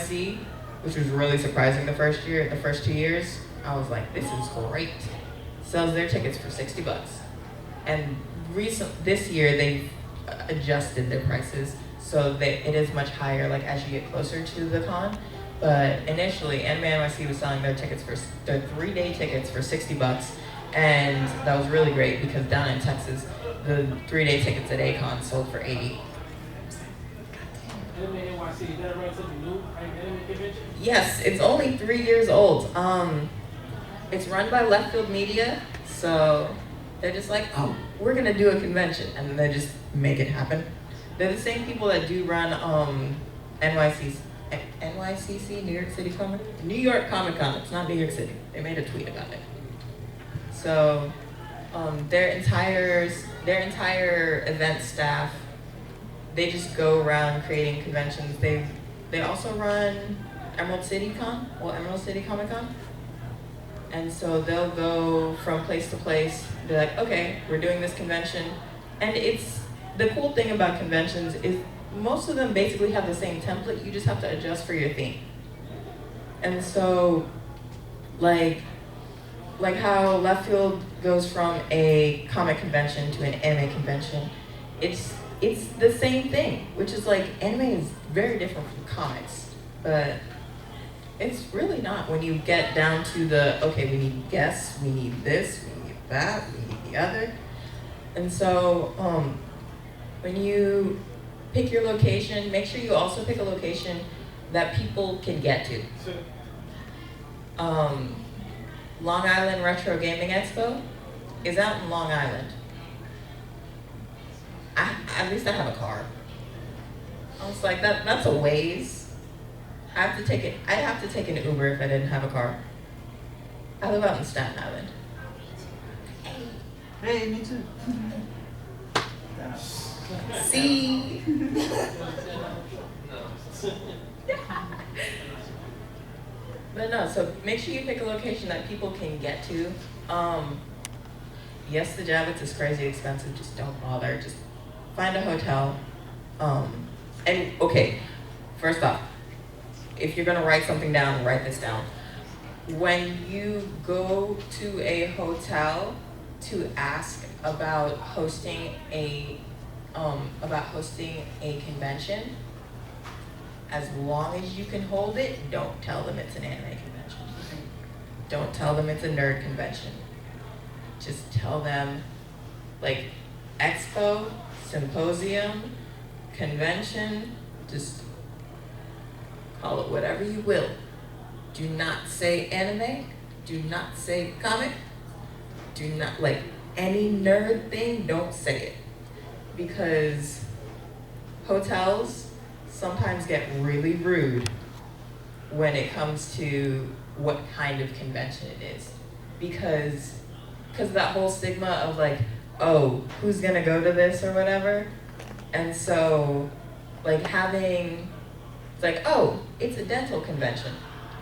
NYC, which was really surprising the first 2 years. I was like, this is great. Sells their tickets for $60. And this year they've adjusted their prices so that it is much higher like as you get closer to the con. But initially, Anime NYC was selling their 3-day tickets for $60, and that was really great because down in Texas, the 3-day tickets at Acon sold for $80. Anime NYC, is that relatively new? Anime convention? Yes, it's only 3 years old. It's run by Left Field Media, so they're just like, oh, we're gonna do a convention, and then they just make it happen. They're the same people that do run NYCC, New York Comic Con. It's not New York City. They made a tweet about it. So their entire event staff, they just go around creating conventions. They also run Emerald City Comic Con. And so they'll go from place to place, be like, okay, we're doing this convention. And the cool thing about conventions is most of them basically have the same template, you just have to adjust for your theme. And so, like how Left Field goes from a comic convention to an anime convention, it's the same thing, which is like, anime is very different from comics, but it's really not when you get down to okay, we need guests, we need this, we need that, we need the other. And so, when you pick your location, make sure you also pick a location that people can get to. Long Island Retro Gaming Expo is out in Long Island. At least I have a car. I was like, that's a ways. I'd have to take an Uber if I didn't have a car. I live out in Staten Island. Hey, me too. See? But no, so make sure you pick a location that people can get to. Yes, the Javits is crazy expensive, just don't bother. Just find a hotel. And okay, first off, if you're gonna write something down, write this down. When you go to a hotel to ask about hosting a convention, as long as you can hold it, don't tell them it's an anime convention. Don't tell them it's a nerd convention. Just tell them, like, expo, symposium, convention, just call it whatever you will. Do not say anime, do not say comic, do not, like, any nerd thing, don't say it. Because hotels sometimes get really rude when it comes to what kind of convention it is. Because that whole stigma of like, oh, who's gonna go to this or whatever? And so, like it's like, oh, it's a dental convention.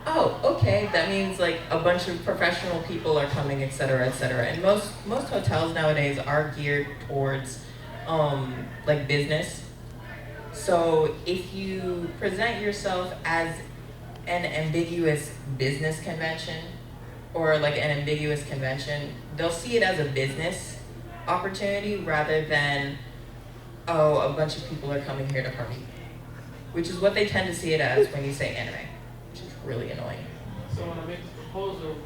Oh, okay, that means like a bunch of professional people are coming, et cetera, et cetera. And most hotels nowadays are geared towards like business. So if you present yourself as an ambiguous business convention or like an ambiguous convention, they'll see it as a business opportunity rather than, oh, a bunch of people are coming here to party, which is what they tend to see it as when you say anime, which is really annoying. So when I make this proposal,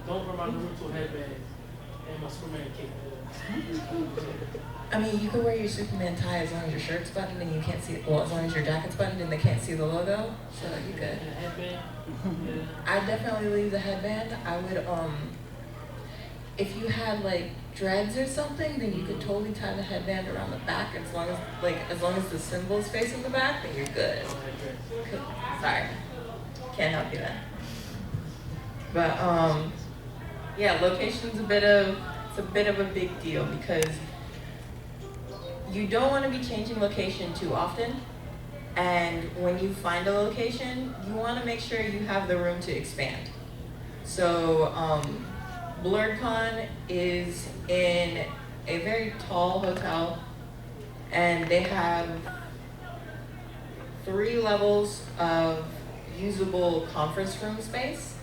don't wear my Naruto headband and my Superman cape. I mean, you can wear your Superman tie as long as your shirt's buttoned and you can't see, well, as long as your jacket's buttoned and they can't see the logo, so you good. And a headband? Yeah. I'd definitely leave the headband. I would, if you had like dreads or something, then you could totally tie the headband around the back as long as the symbol's facing the back, then you're good. Sorry, can't help you then. But yeah, location's a bit of a big deal because you don't want to be changing location too often. And when you find a location, you want to make sure you have the room to expand. So BlurredCon is in a very tall hotel, and they have 3 levels of usable conference room space.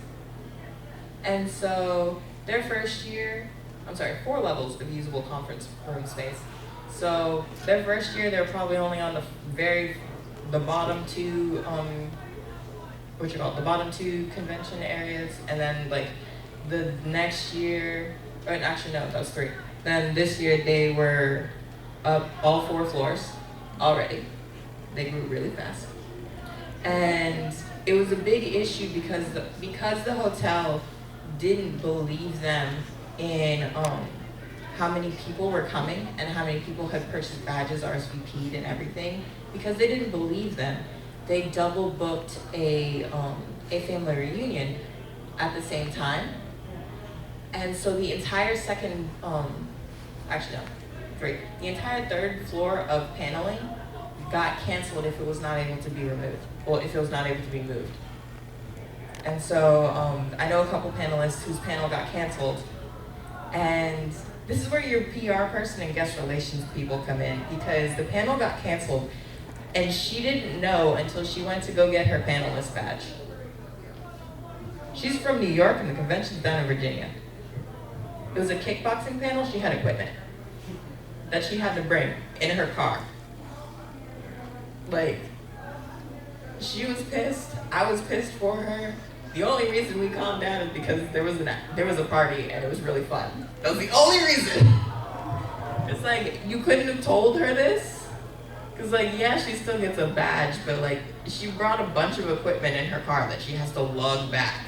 And so their first year, 4 levels of usable conference room space. So their first year, they're probably only on the bottom 2, the bottom 2 convention areas, and then like the next year, or actually no, that was 3. Then this year they were up all 4 floors already. They grew really fast. And it was a big issue because the hotel didn't believe them in how many people were coming and how many people had purchased badges, RSVP'd and everything. Because they didn't believe them, they double booked a family reunion at the same time. And so the entire the entire 3rd floor of paneling got canceled if it was not able to be removed, or if it was not able to be moved. And so I know a couple panelists whose panel got canceled, and this is where your PR person and guest relations people come in, because the panel got canceled and she didn't know until she went to go get her panelist badge. She's from New York and the convention's down in Virginia. It was a kickboxing panel. She had equipment that she had to bring in her car. Like, she was pissed. I was pissed for her. The only reason we calmed down is because there was a party and it was really fun. That was the only reason. It's like, you couldn't have told her this? Because like, yeah, she still gets a badge, but like, she brought a bunch of equipment in her car that she has to lug back.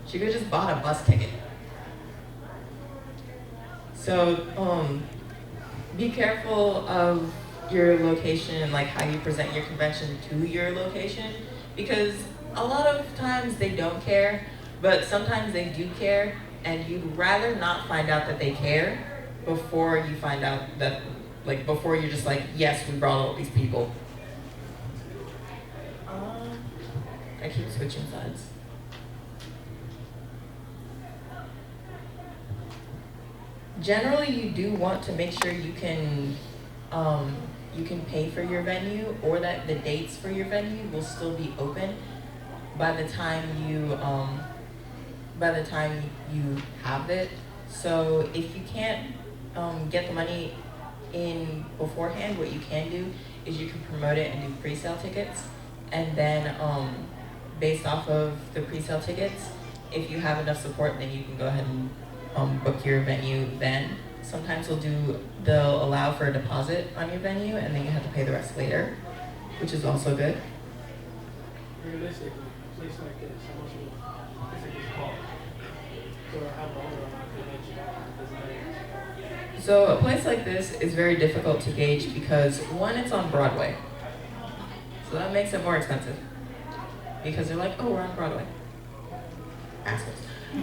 She could have just bought a bus ticket. So, be careful of your location and like how you present your convention to your location, because a lot of times they don't care, but sometimes they do care, and you'd rather not find out that they care before you find out that, like, before you're just like, yes, we brought all these people. I keep switching sides. Generally, you do want to make sure you can pay for your venue, or that the dates for your venue will still be open by the time you have it. So if you can't get the money in beforehand, what you can do is you can promote it and do pre-sale tickets, and then based off of the pre-sale tickets, if you have enough support, then you can go ahead and book your venue then. Sometimes they'll allow for a deposit on your venue, and then you have to pay the rest later, which is also good. Realistically, a place like this, how much will it cost? Or how long will convention? So a place like this is very difficult to gauge because, one, it's on Broadway. So that makes it more expensive. Because they're like, oh, we're on Broadway. Assholes.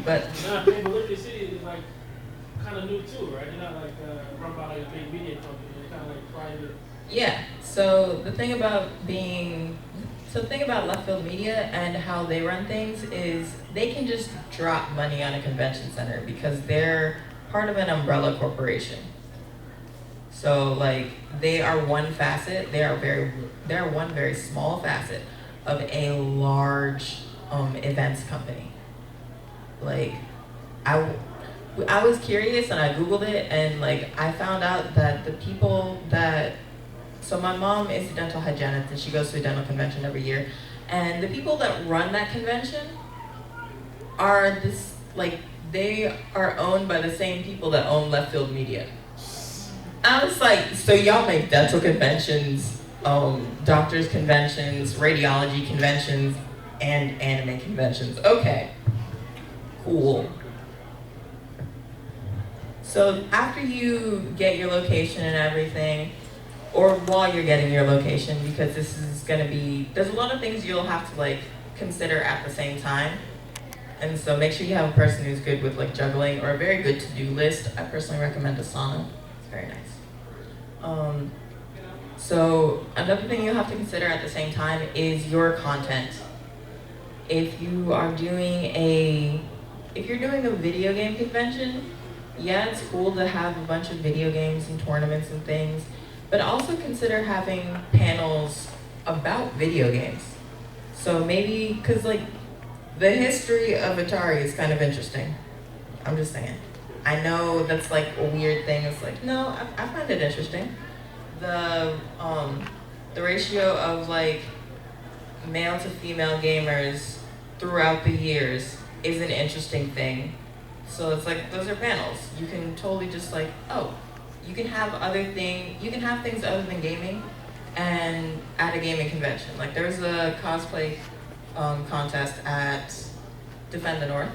But but Liberty City is like kind of new too, right? You're not like run by like a big media company. It's kind of like private. yeah, so the thing about Left Field Media and how they run things is they can just drop money on a convention center because they're part of an umbrella corporation. So like, they are one facet, they're one very small facet of a large events company. Like, I was curious and I Googled it, and like, I found out that the people that, so my mom is a dental hygienist and she goes to a dental convention every year, and the people that run that convention are they are owned by the same people that own Left Field Media. I was like, so y'all make dental conventions, doctors conventions, radiology conventions, and anime conventions. Okay. Cool. So after you get your location and everything, or while you're getting your location, because this is gonna be, there's a lot of things you'll have to like consider at the same time. And so make sure you have a person who's good with like juggling, or a very good to-do list. I personally recommend Asana. It's very nice. So another thing you'll have to consider at the same time is your content. If you're doing a video game convention, yeah, it's cool to have a bunch of video games and tournaments and things, but also consider having panels about video games. So maybe, cause like, the history of Atari is kind of interesting. I'm just saying. I know that's like a weird thing. It's like, no, I find it interesting. The ratio of like male to female gamers throughout the years is an interesting thing. So it's like, those are panels. You can totally just like, oh, you can have things other than gaming and at a gaming convention. Like there was a cosplay contest at Defend the North.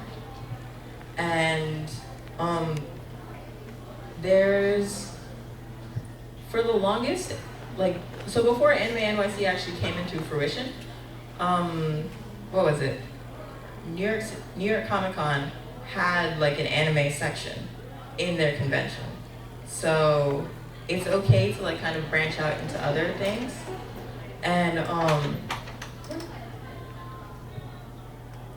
And there's, for the longest, like, so before Anime NYC actually came into fruition, what was it? New York Comic Con had like an anime section in their convention. So it's okay to like kind of branch out into other things. And I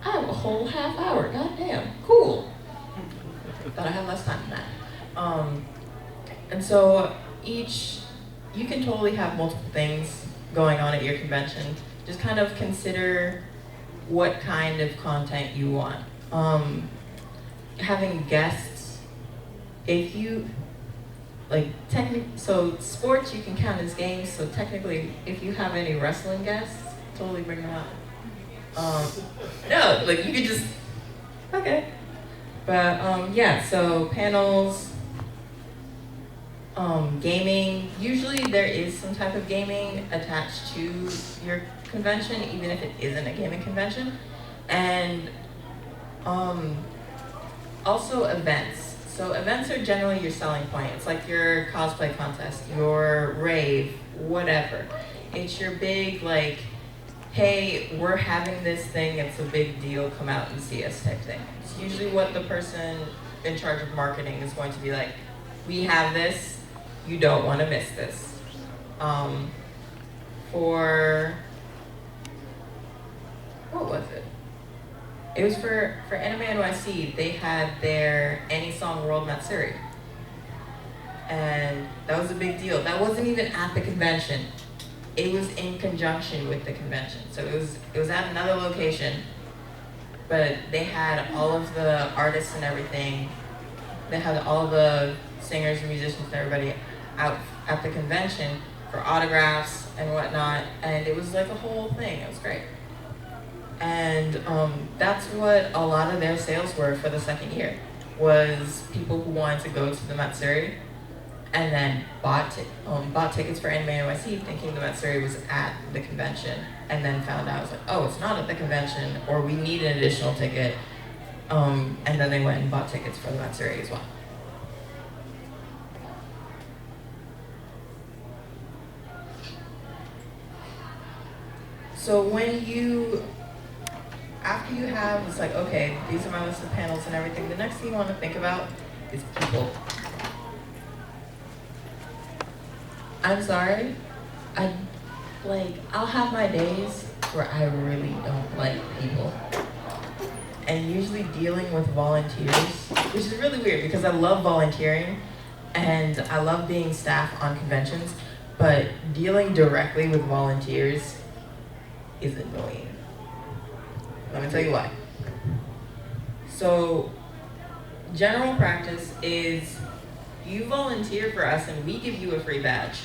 have a whole half hour, goddamn, cool. Thought I had less time than that. And so you can totally have multiple things going on at your convention. Just kind of consider what kind of content you want. Having guests, if you, like, so sports you can count as games, so technically if you have any wrestling guests, totally bring them out. No, like you could just, okay. But yeah, so panels, gaming, usually there is some type of gaming attached to your convention, even if it isn't a gaming convention. And also events. So events are generally your selling point. It's like your cosplay contest, your rave, whatever. It's your big like, hey, we're having this thing, it's a big deal, come out and see us type thing. It's usually what the person in charge of marketing is going to be like, we have this, you don't want to miss this. For, what was it? It was for Anime NYC, they had their Any Song World Matsuri. And that was a big deal. That wasn't even at the convention. It was in conjunction with the convention. So it was at another location, but they had all of the artists and everything. They had all the singers and musicians and everybody out at the convention for autographs and whatnot. And it was like a whole thing. It was great. And that's what a lot of their sales were for the second year, was people who wanted to go to the Matsuri and then bought tickets for Anime NYC thinking the Matsuri was at the convention, and then found out, was like, oh, it's not at the convention, or we need an additional ticket, and then they went and bought tickets for the Matsuri as well. So after you have, it's like, okay, these are my list of panels and everything, the next thing you want to think about is people. I'm sorry, I'll have my days where I really don't like people. And usually dealing with volunteers, which is really weird because I love volunteering and I love being staff on conventions, but dealing directly with volunteers is annoying. Let me tell you why. So, general practice is you volunteer for us and we give you a free badge.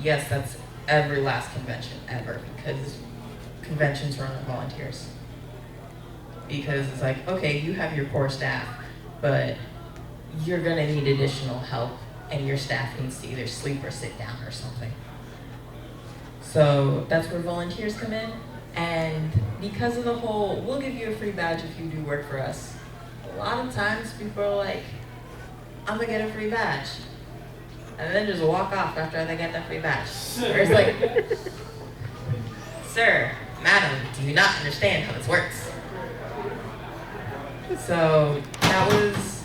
Yes, that's every last convention ever, because conventions run on volunteers. Because it's like, okay, you have your core staff, but you're gonna need additional help and your staff needs to either sleep or sit down or something. So that's where volunteers come in. And because of the whole, we'll give you a free badge if you do work for us, a lot of times people are like, I'm gonna get a free badge. And then just walk off after they get that free badge. Or it's like, sir, madam, do you not understand how this works? So that was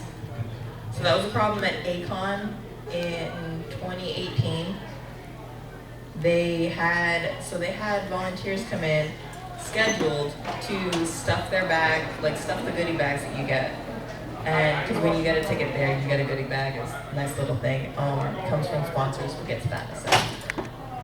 a problem at A-Kon in 2018. They had volunteers come in, scheduled to stuff their bag, like stuff the goodie bags that you get. And because when you get a ticket there, you get a goodie bag. It's a nice little thing. It comes from sponsors. We'll get to that in a second.